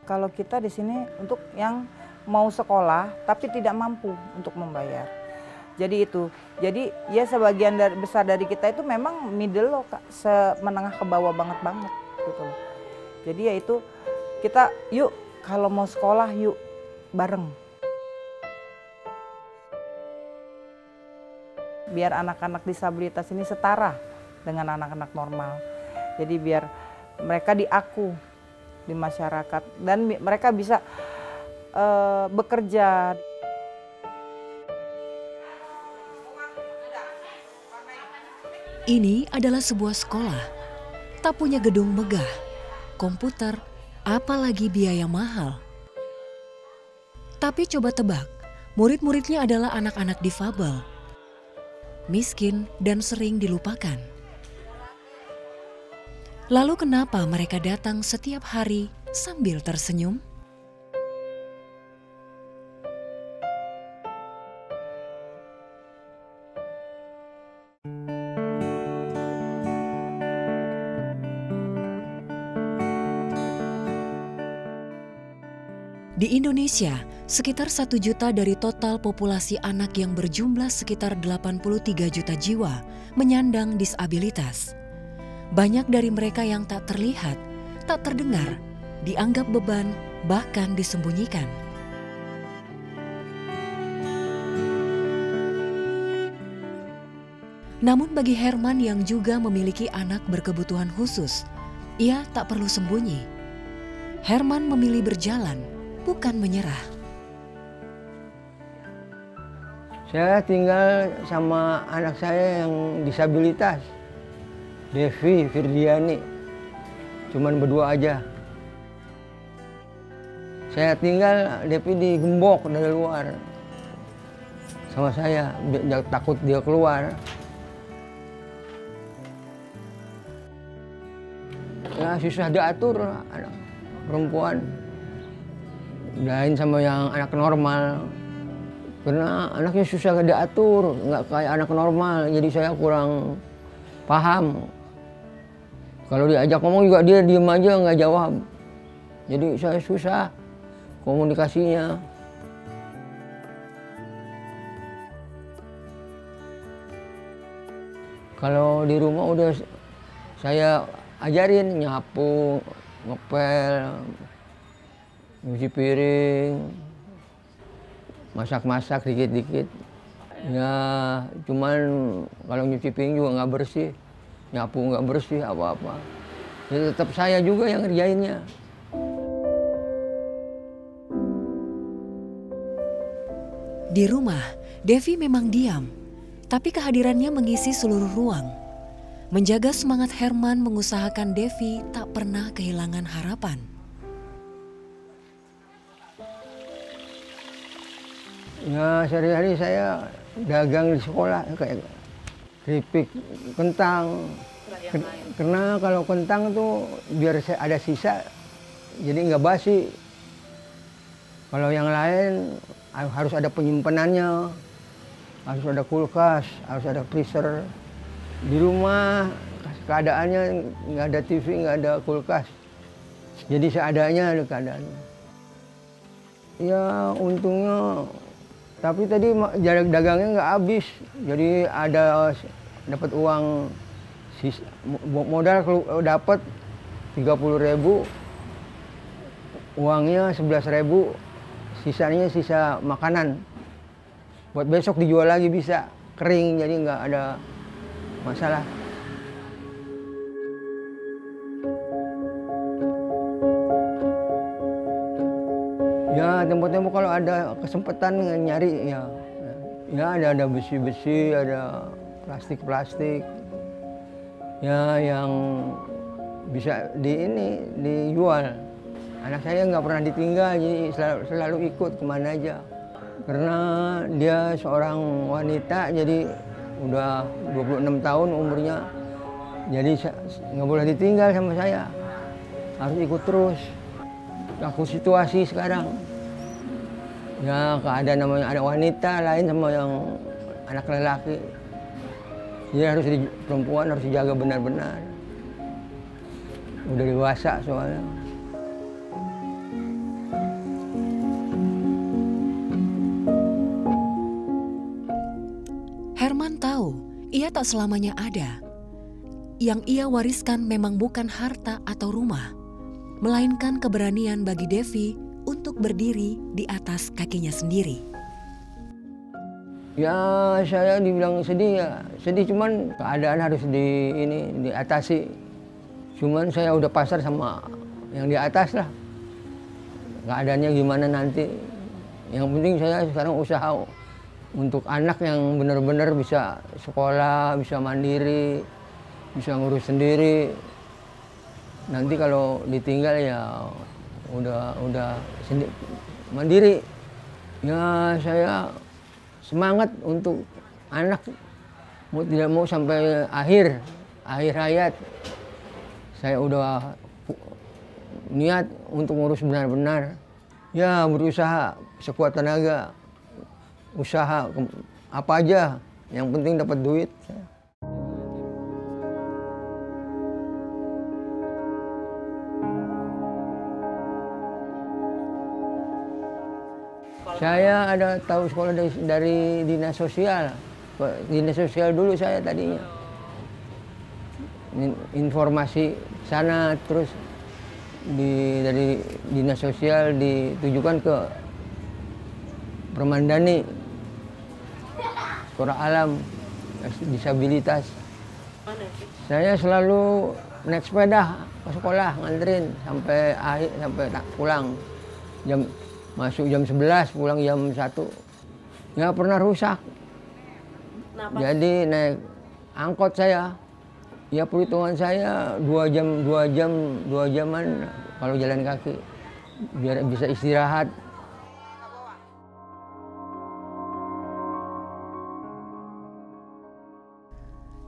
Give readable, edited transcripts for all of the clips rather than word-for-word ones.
Kalau kita di sini untuk yang mau sekolah tapi tidak mampu untuk membayar. Jadi itu. Jadi ya sebagian besar dari kita itu memang middle loh, Kak, menengah ke bawah banget gitu loh. Jadi ya itu kita yuk kalau mau sekolah yuk bareng. Biar anak-anak disabilitas ini setara dengan anak-anak normal. Jadi biar mereka diaku di masyarakat dan mereka bisa bekerja. Ini adalah sebuah sekolah, tak punya gedung megah, komputer, apalagi biaya mahal. Tapi coba tebak, murid-muridnya adalah anak-anak difabel, miskin dan sering dilupakan. Lalu kenapa mereka datang setiap hari sambil tersenyum? Di Indonesia, sekitar 1 juta dari total populasi anak yang berjumlah sekitar 83 juta jiwa menyandang disabilitas. Banyak dari mereka yang tak terlihat, tak terdengar, dianggap beban, bahkan disembunyikan. Namun bagi Herman yang juga memiliki anak berkebutuhan khusus, ia tak perlu sembunyi. Herman memilih berjalan, bukan menyerah. Saya tinggal sama anak saya yang disabilitas, Devi Firdiani, cuman berdua aja. Saya tinggal, Devi digembok dari luar sama saya, takut dia keluar. Ya susah diatur anak perempuan. Lain sama yang anak normal, karena anaknya susah diatur, nggak kayak anak normal, jadi saya kurang paham. Kalau diajak ngomong juga dia diem aja nggak jawab, jadi saya susah komunikasinya. Kalau di rumah udah saya ajarin nyapu, ngepel, nyuci piring, masak-masak dikit-dikit. Ya cuman kalau nyuci piring juga nggak bersih, nyapu nggak bersih apa-apa. Ya tetap saya juga yang ngerjainnya. Di rumah, Devi memang diam, tapi kehadirannya mengisi seluruh ruang. Menjaga semangat Herman mengusahakan Devi tak pernah kehilangan harapan. Ya sehari-hari saya dagang di sekolah kayak keripik, kentang. Karena kalau kentang tuh biar ada sisa, jadi nggak basi. Kalau yang lain harus ada penyimpanannya, harus ada kulkas, harus ada freezer. Di rumah keadaannya nggak ada TV, nggak ada kulkas, jadi seadanya ada keadaannya. Ya untungnya, tapi tadi jarak dagangnya nggak habis, jadi ada dapat uang, modal dapat 30.000, uangnya 11.000, sisanya sisa makanan. Buat besok dijual lagi bisa, kering jadi nggak ada masalah. Ya tempo-tempo kalau ada kesempatan nyari ya ada besi-besi, ada plastik-plastik. Ya yang bisa dijual. Anak saya nggak pernah ditinggal, jadi selalu ikut kemana aja. Karena dia seorang wanita, jadi udah 26 tahun umurnya, jadi nggak boleh ditinggal sama saya, harus ikut terus. Aku situasi sekarang, ya keadaan namanya ada wanita lain sama yang anak lelaki, jadi harus perempuan harus dijaga benar-benar. Udah dewasa soalnya. tahu ia tak selamanya ada. Yang ia wariskan memang bukan harta atau rumah, melainkan keberanian bagi Devi untuk berdiri di atas kakinya sendiri. Ya saya dibilang sedih ya, sedih cuman keadaan harus diatasi. Cuman saya udah pasrah sama yang di atas lah. Keadaannya gimana nanti. Yang penting saya sekarang usaha untuk anak yang benar-benar bisa sekolah, bisa mandiri, bisa ngurus sendiri. Nanti kalau ditinggal ya udah mandiri. Ya saya semangat untuk anak, mau tidak mau sampai akhir hayat. Saya udah niat untuk ngurus benar-benar. Ya berusaha sekuat tenaga, usaha apa aja, yang penting dapat duit. Saya ada tahu sekolah dari dinas sosial. Dinas sosial dulu saya tadinya. Informasi sana, terus dari dinas sosial ditujukan ke Permandani, sekolah alam, disabilitas. Saya selalu naik sepeda ke sekolah, nganterin sampai pulang. Masuk jam 11, pulang jam 1. Ya pernah rusak. Kenapa? Jadi naik angkot saya. Ya perhitungan saya 2 jaman kalau jalan kaki. Biar bisa istirahat.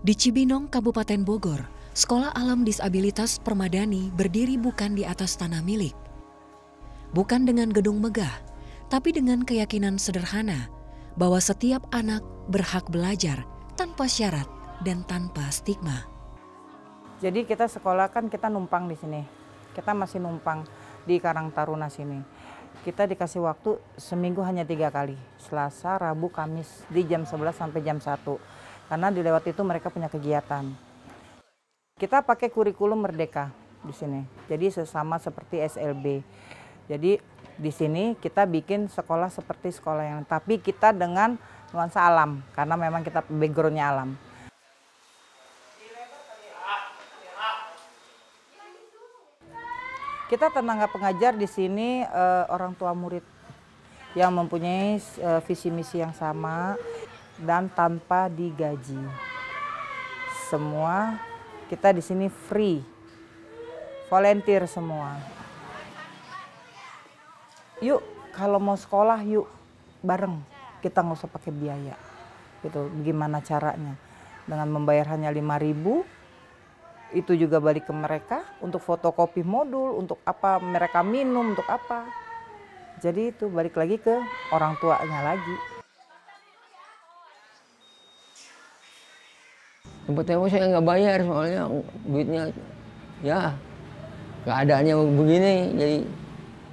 Di Cibinong, Kabupaten Bogor, Sekolah Alam Disabilitas Permadani berdiri bukan di atas tanah milik. Bukan dengan gedung megah, tapi dengan keyakinan sederhana bahwa setiap anak berhak belajar tanpa syarat dan tanpa stigma. Jadi kita sekolah kan kita numpang di sini. Kita masih numpang di Karang Taruna sini. Kita dikasih waktu seminggu hanya 3 kali. Selasa, Rabu, Kamis di jam 11 sampai jam 1. Karena di lewat itu mereka punya kegiatan. Kita pakai kurikulum Merdeka di sini. Jadi sesama seperti SLB. Jadi di sini kita bikin sekolah seperti sekolah yang, tapi kita dengan nuansa alam karena memang kita backgroundnya alam. Kita tenaga pengajar di sini orang tua murid yang mempunyai visi misi yang sama dan tanpa digaji. Semua kita di sini free, volunteer semua. Yuk, kalau mau sekolah yuk bareng, kita nggak usah pakai biaya. Gitu, gimana caranya? Dengan membayar hanya 5.000, itu juga balik ke mereka untuk fotokopi modul, untuk apa mereka minum, untuk apa. Jadi itu balik lagi ke orang tuanya lagi. Tempat-tempat saya nggak bayar soalnya duitnya ya keadaannya begini, jadi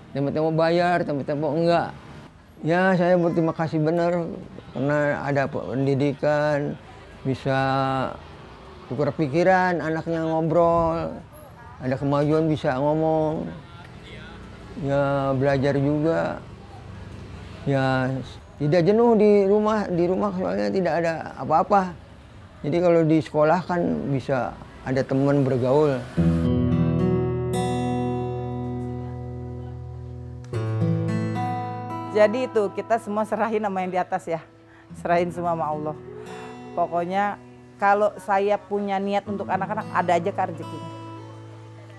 tempat-tempat bayar, tempat-tempat enggak. Ya saya berterima kasih benar karena ada pendidikan, bisa tukar pikiran, anaknya ngobrol, ada kemajuan bisa ngomong, ya belajar juga. Ya tidak jenuh di rumah soalnya tidak ada apa-apa. Jadi kalau di sekolah kan bisa ada teman bergaul. Jadi itu kita semua serahin sama yang di atas ya, serahin semua sama Allah. Pokoknya kalau saya punya niat untuk anak-anak, ada aja Kak rezekinya.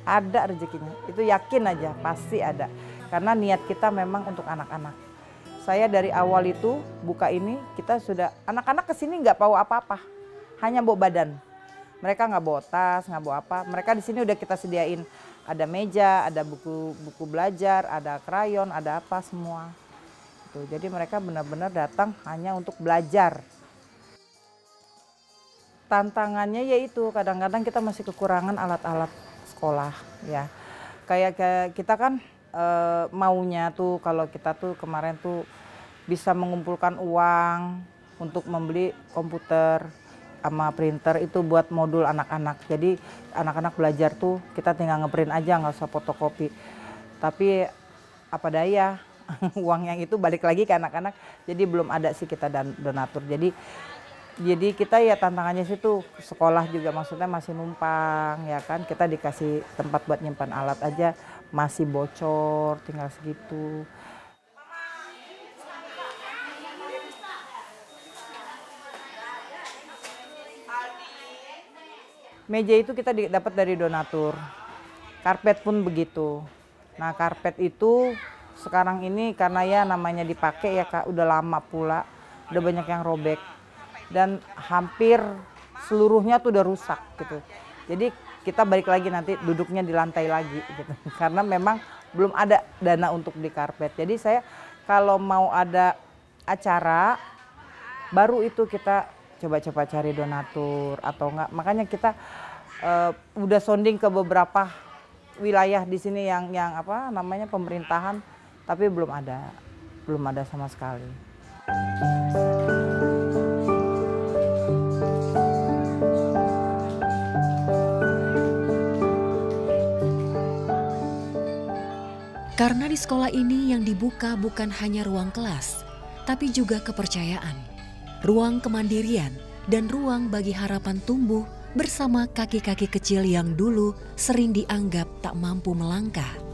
Ada rezekinya, itu yakin aja pasti ada. Karena niat kita memang untuk anak-anak. Saya dari awal itu buka ini, kita sudah, anak-anak kesini nggak bawa apa-apa, hanya bawa badan. Mereka nggak bawa tas, nggak bawa apa. Mereka di sini udah kita sediain, ada meja, ada buku belajar, ada krayon, ada apa semua. Jadi mereka benar-benar datang hanya untuk belajar. Tantangannya yaitu kadang-kadang kita masih kekurangan alat-alat sekolah ya. Kayak kita kan maunya tuh kalau kita tuh kemarin tuh bisa mengumpulkan uang untuk membeli komputer. sama printer itu buat modul anak-anak. Jadi anak-anak belajar tuh kita tinggal ngeprint aja, nggak usah fotokopi. Tapi apa daya, uang yang itu balik lagi ke anak-anak. Jadi belum ada sih kita donatur. Jadi kita ya tantangannya situ, sekolah juga maksudnya masih numpang ya kan. Kita dikasih tempat buat nyimpan alat aja masih bocor, tinggal segitu. Meja itu kita dapat dari donatur, karpet pun begitu. Nah karpet itu sekarang ini karena ya namanya dipakai ya Kak, udah lama pula, udah banyak yang robek. Dan hampir seluruhnya tuh udah rusak gitu. Jadi kita balik lagi nanti duduknya di lantai lagi gitu. Karena memang belum ada dana untuk di karpet. Jadi saya kalau mau ada acara, baru itu kita coba-coba cari donatur atau enggak. Makanya kita udah sounding ke beberapa wilayah di sini yang apa namanya pemerintahan, tapi belum ada sama sekali. Karena di sekolah ini yang dibuka bukan hanya ruang kelas, tapi juga kepercayaan, ruang kemandirian, dan ruang bagi harapan tumbuh bersama kaki-kaki kecil yang dulu sering dianggap tak mampu melangkah.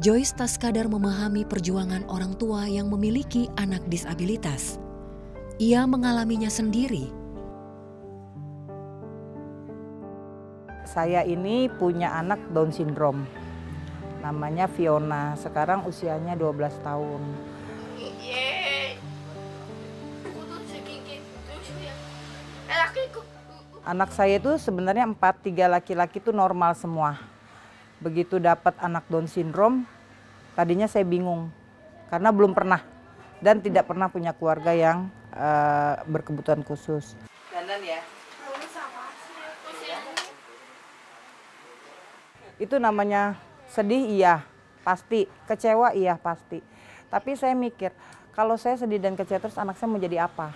Joyce tak sekadar memahami perjuangan orang tua yang memiliki anak disabilitas. Ia mengalaminya sendiri. Saya ini punya anak Down syndrome. Namanya Fiona, sekarang usianya 12 tahun. Anak saya itu sebenarnya 4, 3 laki-laki itu normal semua. Begitu dapat anak Down syndrome, tadinya saya bingung karena belum pernah dan tidak pernah punya keluarga yang berkebutuhan khusus. Dandan ya. Itu namanya sedih iya, pasti. Kecewa iya, pasti. Tapi saya mikir, kalau saya sedih dan kecewa terus anak saya mau jadi apa?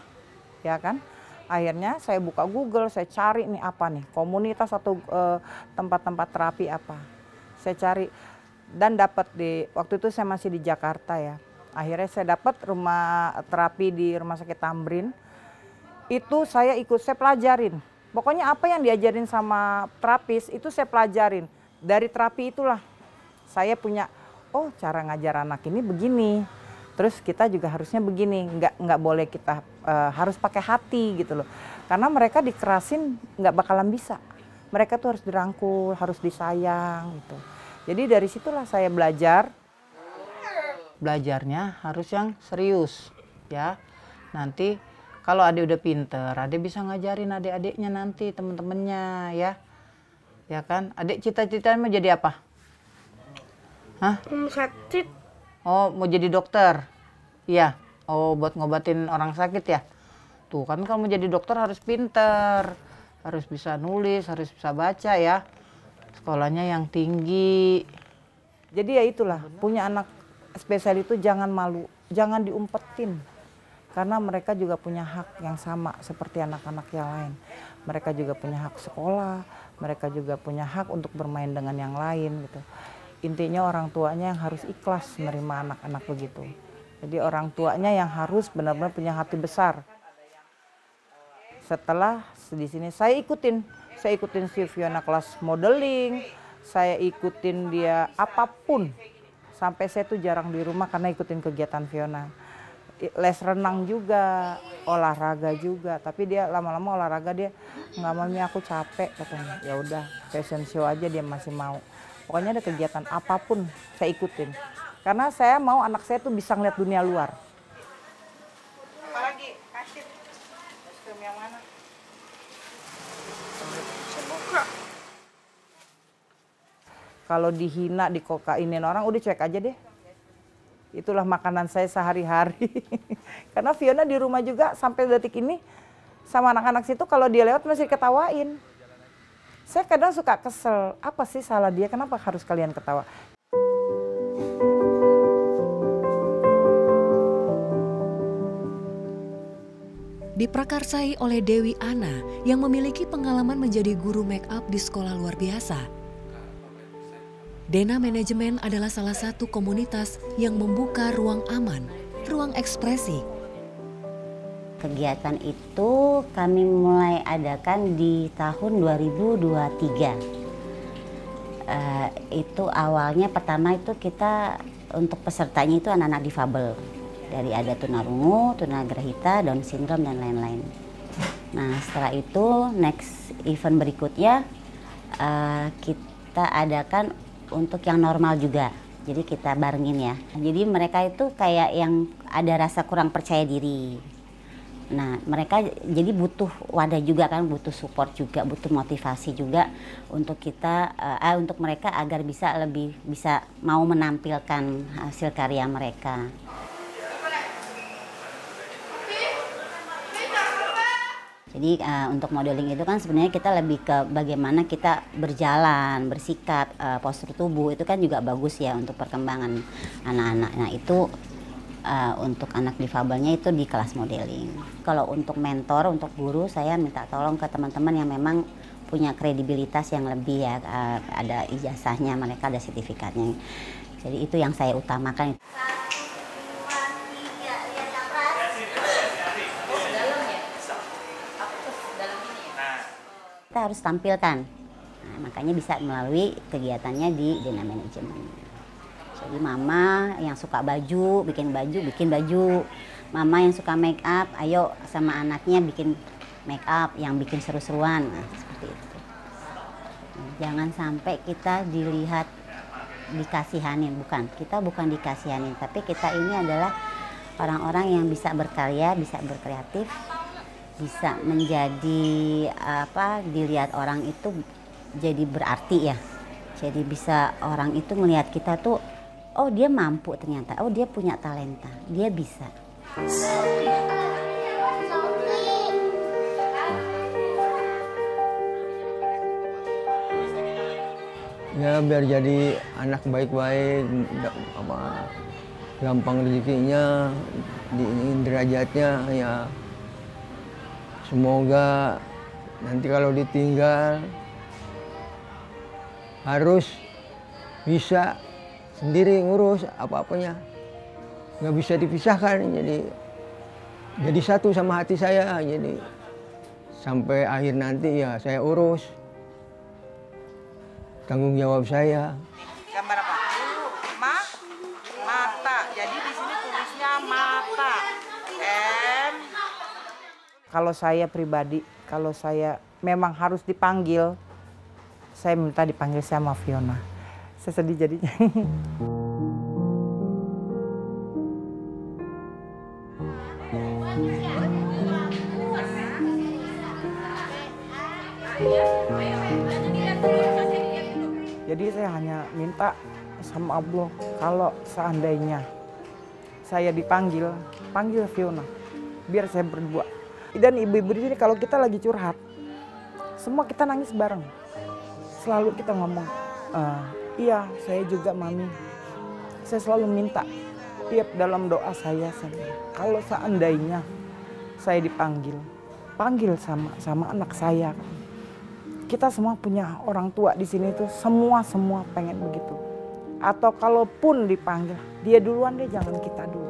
Ya kan? Akhirnya saya buka Google, saya cari nih apa nih, komunitas atau tempat-tempat terapi apa. Saya cari dan dapat waktu itu saya masih di Jakarta ya. Akhirnya saya dapat rumah terapi di Rumah Sakit Tamrin. Itu saya ikut, saya pelajarin. Pokoknya apa yang diajarin sama terapis itu saya pelajarin. Dari terapi itulah saya punya, oh cara ngajar anak ini begini. Terus kita juga harusnya begini, nggak boleh kita harus pakai hati gitu loh. Karena mereka dikerasin nggak bakalan bisa. Mereka tuh harus dirangkul, harus disayang gitu. Jadi dari situlah saya belajar. Belajarnya harus yang serius ya. Nanti kalau adik udah pinter, adik bisa ngajarin adik-adiknya nanti temen-temennya ya. Ya kan? Adik cita-citanya mau jadi apa? Hah? Sakit. Oh, mau jadi dokter? Iya. Oh, buat ngobatin orang sakit ya? Tuh kan kalau mau jadi dokter harus pinter. Harus bisa nulis, harus bisa baca ya. Sekolahnya yang tinggi. Jadi ya itulah, punya anak spesial itu jangan malu, jangan diumpetin. Karena mereka juga punya hak yang sama seperti anak-anak yang lain. Mereka juga punya hak sekolah, mereka juga punya hak untuk bermain dengan yang lain gitu. Intinya orang tuanya yang harus ikhlas menerima anak-anak begitu. Jadi orang tuanya yang harus benar-benar punya hati besar. Setelah di sini saya ikutin si Fiona kelas modeling, saya ikutin dia apapun. Sampai saya tuh jarang di rumah karena ikutin kegiatan Fiona. Les renang juga, olahraga juga, tapi dia lama-lama olahraga dia nggak mau, nih aku capek katanya. Ya udah, fashion show aja dia masih mau. Pokoknya ada kegiatan apapun saya ikutin. Karena saya mau anak saya tuh bisa ngeliat dunia luar. Apalagi kasih kostum yang mana? Kalau dihina, dikokainin orang, udah cuek aja deh. Itulah makanan saya sehari-hari. Karena Fiona di rumah juga sampai detik ini sama anak-anak situ kalau dia lewat masih ketawain. Saya kadang suka kesel, apa sih salah dia, kenapa harus kalian ketawa? Diprakarsai oleh Dewi Ana yang memiliki pengalaman menjadi guru make up di sekolah luar biasa. Dena Manajemen adalah salah satu komunitas yang membuka ruang aman, ruang ekspresi. Kegiatan itu kami mulai adakan di tahun 2023. Itu awalnya pertama itu kita untuk pesertanya itu anak-anak difabel. Dari ada tunarungu, tunagrahita, Down syndrome dan lain-lain. Nah setelah itu next event berikutnya kita adakan untuk yang normal juga. Jadi kita barengin ya. Jadi mereka itu kayak yang ada rasa kurang percaya diri. Nah mereka jadi butuh wadah juga kan, butuh support juga, butuh motivasi juga untuk kita, untuk mereka agar bisa lebih bisa mau menampilkan hasil karya mereka. Jadi untuk modeling itu kan sebenarnya kita lebih ke bagaimana kita berjalan, bersikap, postur tubuh itu kan juga bagus ya untuk perkembangan anak-anak. Nah itu untuk anak difabelnya itu di kelas modeling. Kalau untuk mentor, untuk guru saya minta tolong ke teman-teman yang memang punya kredibilitas yang lebih ya, ada ijazahnya, mereka ada sertifikatnya. Jadi itu yang saya utamakan. Kita harus tampilkan, nah, makanya bisa melalui kegiatannya di Dena Manajemen. Jadi mama yang suka baju, bikin baju. Mama yang suka make up, ayo sama anaknya bikin make up yang bikin seru-seruan, nah, seperti itu. Nah, jangan sampai kita dilihat dikasihanin, kita bukan dikasihanin, tapi kita ini adalah orang-orang yang bisa berkarya, bisa berkreatif, bisa menjadi dilihat orang itu jadi berarti ya. Jadi bisa orang itu melihat kita tuh, oh dia mampu ternyata, oh dia punya talenta, dia bisa. Ya biar jadi anak baik-baik, gampang rezekinya, derajatnya ya. Semoga nanti kalau ditinggal harus bisa sendiri ngurus apa-apanya. Nggak bisa dipisahkan, jadi satu sama hati saya. Jadi sampai akhir nanti ya saya urus. Tanggung jawab saya. Gambar apa? Mata. Jadi di sini tulisnya mata. Kalau saya pribadi, kalau saya memang harus dipanggil, saya minta dipanggil sama Fiona. Saya sedih jadinya. Jadi saya hanya minta sama Allah, kalau seandainya saya dipanggil, panggil Fiona, biar saya berdua. Dan ibu-ibu di sini kalau kita lagi curhat, semua kita nangis bareng. Selalu kita ngomong, iya saya juga mami. Saya selalu minta tiap dalam doa saya kalau seandainya saya dipanggil, panggil sama anak saya. Kita semua punya orang tua di sini tuh, semua pengen begitu. Atau kalaupun dipanggil, dia duluan deh, jangan kita dulu.